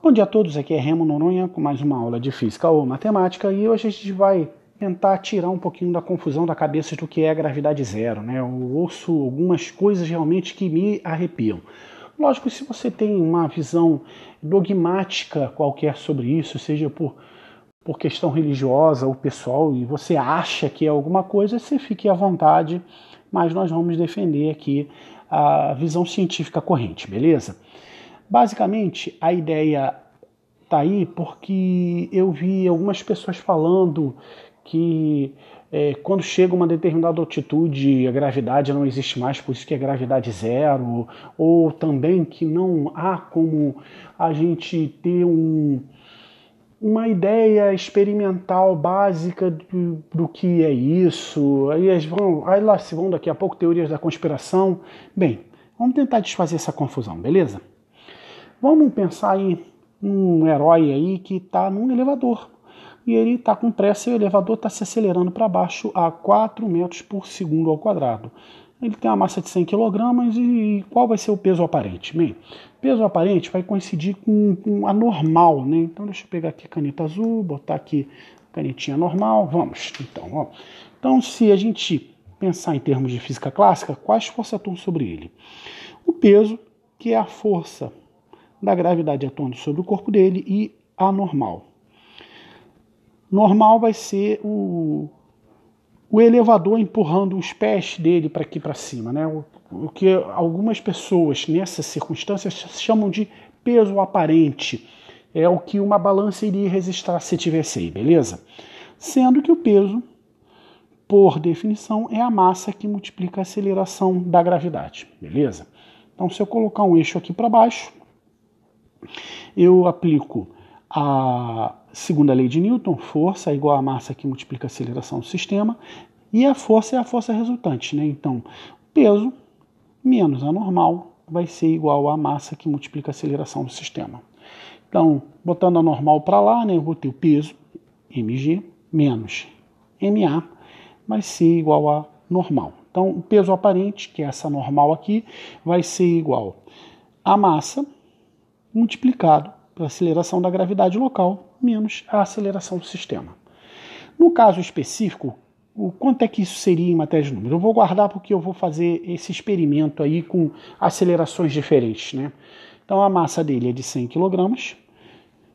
Bom dia a todos, aqui é Remo Noronha com mais uma aula de Física ou Matemática e hoje a gente vai tentar tirar um pouquinho da confusão da cabeça do que é a gravidade zero, né? Eu ouço algumas coisas realmente que me arrepiam. Lógico, se você tem uma visão dogmática qualquer sobre isso, seja por questão religiosa ou pessoal, e você acha que é alguma coisa, você fique à vontade, mas nós vamos defender aqui a visão científica corrente, beleza? Basicamente, a ideia está aí porque eu vi algumas pessoas falando que quando chega uma determinada altitude, a gravidade não existe mais, por isso que é gravidade zero, ou também que não há como a gente ter uma ideia experimental básica do que é isso. Aí lá se vão daqui a pouco teorias da conspiração. Bem, vamos tentar desfazer essa confusão, beleza? Vamos pensar em um herói aí que está num elevador. E ele está com pressa e o elevador está se acelerando para baixo a 4 metros por segundo ao quadrado. Ele tem uma massa de 100 kg e qual vai ser o peso aparente? Bem, peso aparente vai coincidir com a normal, né? Então deixa eu pegar aqui a caneta azul, botar aqui a canetinha normal. Vamos, então, ó. Então, se a gente pensar em termos de física clássica, quais forças atuam sobre ele? O peso, que é a força da gravidade atuando sobre o corpo dele, e a normal. Normal vai ser o elevador empurrando os pés dele para aqui para cima, né? O que algumas pessoas nessas circunstâncias chamam de peso aparente. É o que uma balança iria registrar se tivesse aí, beleza? Sendo que o peso, por definição, é a massa que multiplica a aceleração da gravidade, beleza? Então, se eu colocar um eixo aqui para baixo, eu aplico a segunda lei de Newton, força é igual a massa que multiplica a aceleração do sistema, e a força é a força resultante, né? Então, peso menos a normal vai ser igual a massa que multiplica a aceleração do sistema. Então, botando a normal para lá, né, eu vou ter o peso, mg, menos ma, vai ser igual a normal. Então, o peso aparente, que é essa normal aqui, vai ser igual a massa multiplicado pela aceleração da gravidade local menos a aceleração do sistema. No caso específico, o quanto é que isso seria em matéria de números? Eu vou guardar porque eu vou fazer esse experimento aí com acelerações diferentes, né? Então a massa dele é de 100 kg,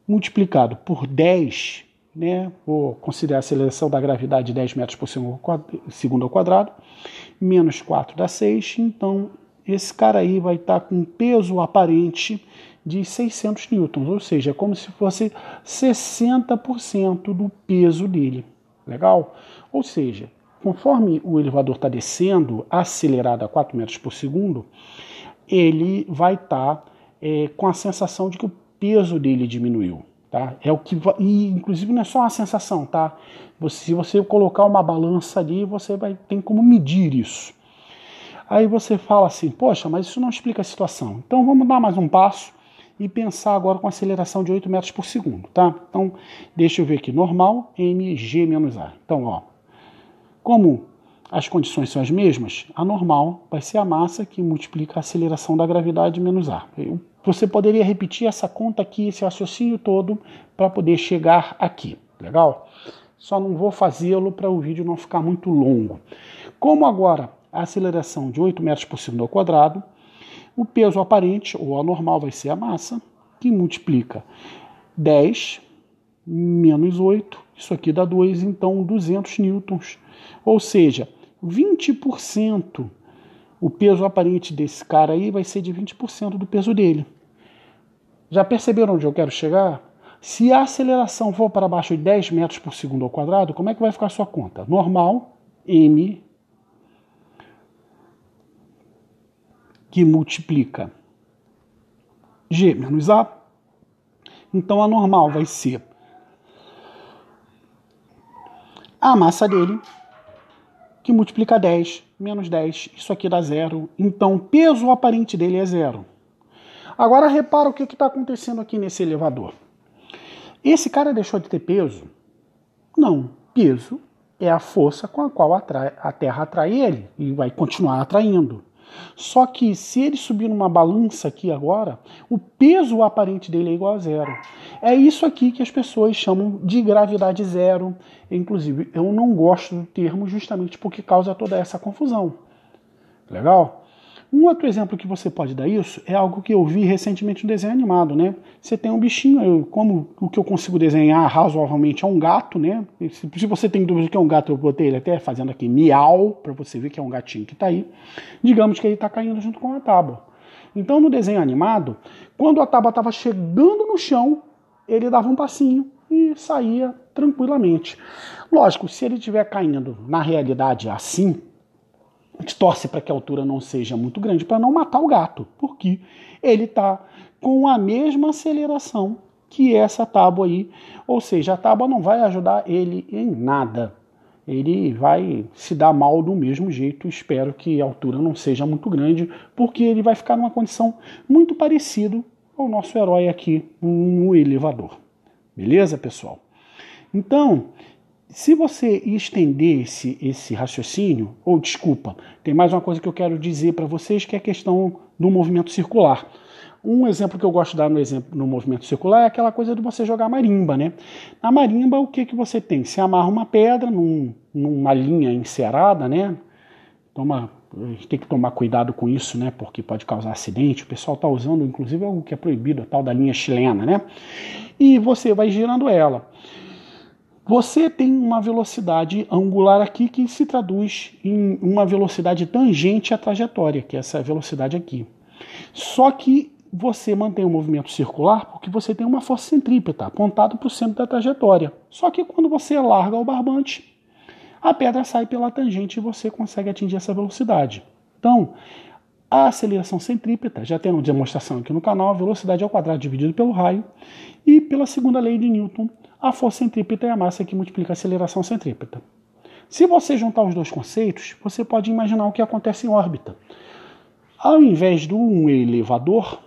multiplicado por 10, né? Vou considerar a aceleração da gravidade de 10 metros por segundo ao quadrado, menos 4 dá 6, então esse cara aí vai estar com peso aparente de 600 newtons, ou seja, é como se fosse 60% do peso dele. Legal? Ou seja, conforme o elevador está descendo, acelerado a 4 metros por segundo, ele vai estar com a sensação de que o peso dele diminuiu. Tá? É o que e, inclusive, não é só uma sensação, tá? Se você colocar uma balança ali, você tem como medir isso. Aí você fala assim, poxa, mas isso não explica a situação. Então vamos dar mais um passo e pensar agora com aceleração de 8 metros por segundo, tá? Então, deixa eu ver aqui, normal, mg menos a. Então, ó, como as condições são as mesmas, a normal vai ser a massa que multiplica a aceleração da gravidade menos a. Você poderia repetir essa conta aqui, esse raciocínio todo, para poder chegar aqui, legal? Só não vou fazê-lo para o vídeo não ficar muito longo. Como agora a aceleração de 8 metros por segundo ao quadrado, o peso aparente, ou anormal, vai ser a massa, que multiplica 10 menos 8, isso aqui dá 2, então 200 newtons. Ou seja, 20%, o peso aparente desse cara aí vai ser de 20% do peso dele. Já perceberam onde eu quero chegar? Se a aceleração for para baixo de 10 metros por segundo ao quadrado, como é que vai ficar a sua conta? Normal, m, que multiplica g menos a. Então a normal vai ser a massa dele, que multiplica 10 menos 10. Isso aqui dá 0. Então o peso aparente dele é 0. Agora repara o que está acontecendo aqui nesse elevador. Esse cara deixou de ter peso? Não. Peso é a força com a qual a Terra atrai ele e vai continuar atraindo. Só que se ele subir numa balança aqui agora, o peso aparente dele é igual a zero. É isso aqui que as pessoas chamam de gravidade zero. Inclusive, eu não gosto do termo justamente porque causa toda essa confusão. Legal? Um outro exemplo que você pode dar isso é algo que eu vi recentemente no desenho animado, né? Você tem um bichinho, como o que eu consigo desenhar razoavelmente é um gato, né? Se você tem dúvida do que é um gato, eu botei ele até fazendo aqui miau, para você ver que é um gatinho que está aí. Digamos que ele está caindo junto com a tábua. Então, no desenho animado, quando a tábua estava chegando no chão, ele dava um passinho e saía tranquilamente. Lógico, se ele estiver caindo na realidade assim, a gente torce para que a altura não seja muito grande para não matar o gato, porque ele está com a mesma aceleração que essa tábua aí, ou seja, a tábua não vai ajudar ele em nada. Ele vai se dar mal do mesmo jeito. Espero que a altura não seja muito grande, porque ele vai ficar numa condição muito parecida ao nosso herói aqui no elevador. Beleza, pessoal? Então, se você estender esse raciocínio, ou desculpa, tem mais uma coisa que eu quero dizer para vocês, que é a questão do movimento circular. Um exemplo que eu gosto de dar no movimento circular é aquela coisa de você jogar marimba, né? Na marimba, o que você tem? Você amarra uma pedra numa linha encerada, né? A gente tem que tomar cuidado com isso, né? Porque pode causar acidente. O pessoal está usando, inclusive, algo que é proibido, a tal da linha chilena, né? E você vai girando ela. Você tem uma velocidade angular aqui que se traduz em uma velocidade tangente à trajetória, que é essa velocidade aqui. Só que você mantém o movimento circular porque você tem uma força centrípeta apontada para o centro da trajetória. Só que quando você larga o barbante, a pedra sai pela tangente e você consegue atingir essa velocidade. Então, a aceleração centrípeta, já tem uma demonstração aqui no canal, a velocidade ao quadrado dividido pelo raio, e pela segunda lei de Newton, a força centrípeta é a massa que multiplica a aceleração centrípeta. Se você juntar os dois conceitos, você pode imaginar o que acontece em órbita. Ao invés de um elevador,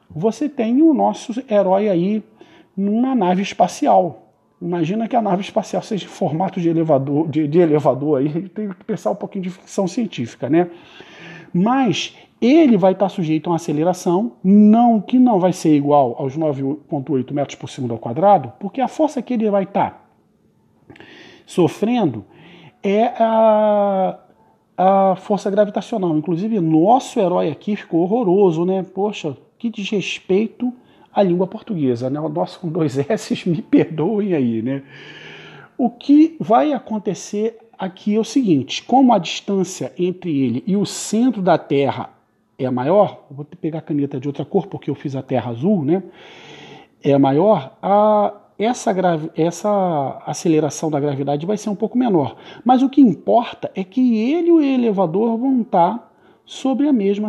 você tem o nosso herói aí numa nave espacial. Imagina que a nave espacial seja em formato de elevador aí, tem que pensar um pouquinho de ficção científica, né? Mas ele vai estar sujeito a uma aceleração que não vai ser igual aos 9,8 metros por segundo ao quadrado, porque a força que ele vai estar sofrendo é a força gravitacional. Inclusive, nosso herói aqui ficou horroroso, né? Poxa, que desrespeito à língua portuguesa, né? O nosso com 2 S, me perdoem aí, né? O que vai acontecer aqui é o seguinte: como a distância entre ele e o centro da Terra é maior, eu vou pegar a caneta de outra cor porque eu fiz a Terra azul, né? É maior, essa aceleração da gravidade vai ser um pouco menor. Mas o que importa é que ele e o elevador vão estar sob a mesma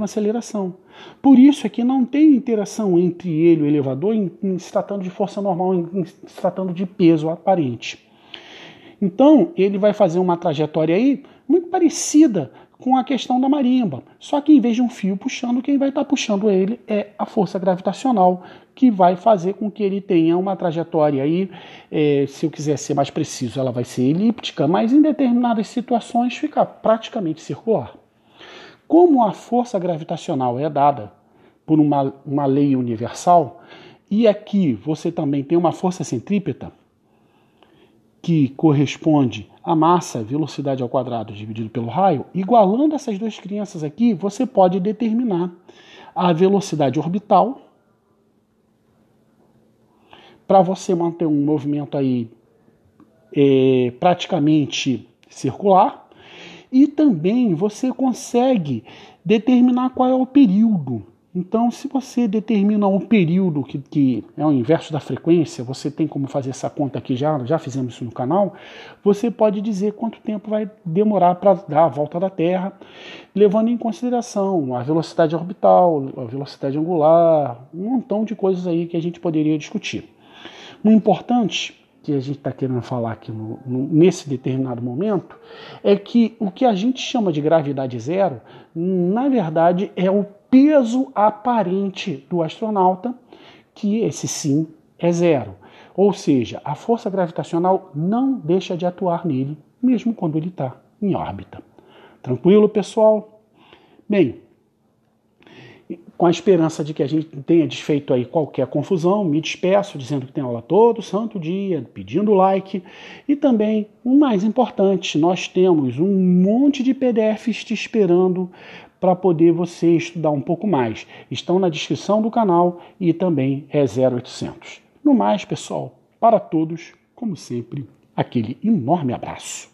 aceleração. Por isso é que não tem interação entre ele e o elevador em se tratando de força normal, em se tratando de peso aparente. Então, ele vai fazer uma trajetória aí muito parecida com a questão da marimba. Só que em vez de um fio puxando, quem vai estar puxando ele é a força gravitacional, que vai fazer com que ele tenha uma trajetória aí, se eu quiser ser mais preciso, ela vai ser elíptica, mas em determinadas situações fica praticamente circular. Como a força gravitacional é dada por uma lei universal, e aqui você também tem uma força centrípeta, que corresponde à massa, velocidade ao quadrado dividido pelo raio, igualando essas duas crianças aqui, você pode determinar a velocidade orbital para você manter um movimento aí praticamente circular, e também você consegue determinar qual é o período. Então, se você determina um período que é o inverso da frequência, você tem como fazer essa conta aqui, já fizemos isso no canal, você pode dizer quanto tempo vai demorar para dar a volta da Terra, levando em consideração a velocidade orbital, a velocidade angular, um montão de coisas aí que a gente poderia discutir. O importante que a gente está querendo falar aqui nesse determinado momento é que o que a gente chama de gravidade zero, na verdade, é o peso aparente do astronauta, que esse sim é zero. Ou seja, a força gravitacional não deixa de atuar nele, mesmo quando ele está em órbita. Tranquilo, pessoal? Bem, com a esperança de que a gente tenha desfeito aí qualquer confusão, me despeço dizendo que tem aula todo santo dia, pedindo like, e também, o mais importante, nós temos um monte de PDFs te esperando para poder você estudar um pouco mais. Estão na descrição do canal e também é 0800. No mais, pessoal, para todos, como sempre, aquele enorme abraço.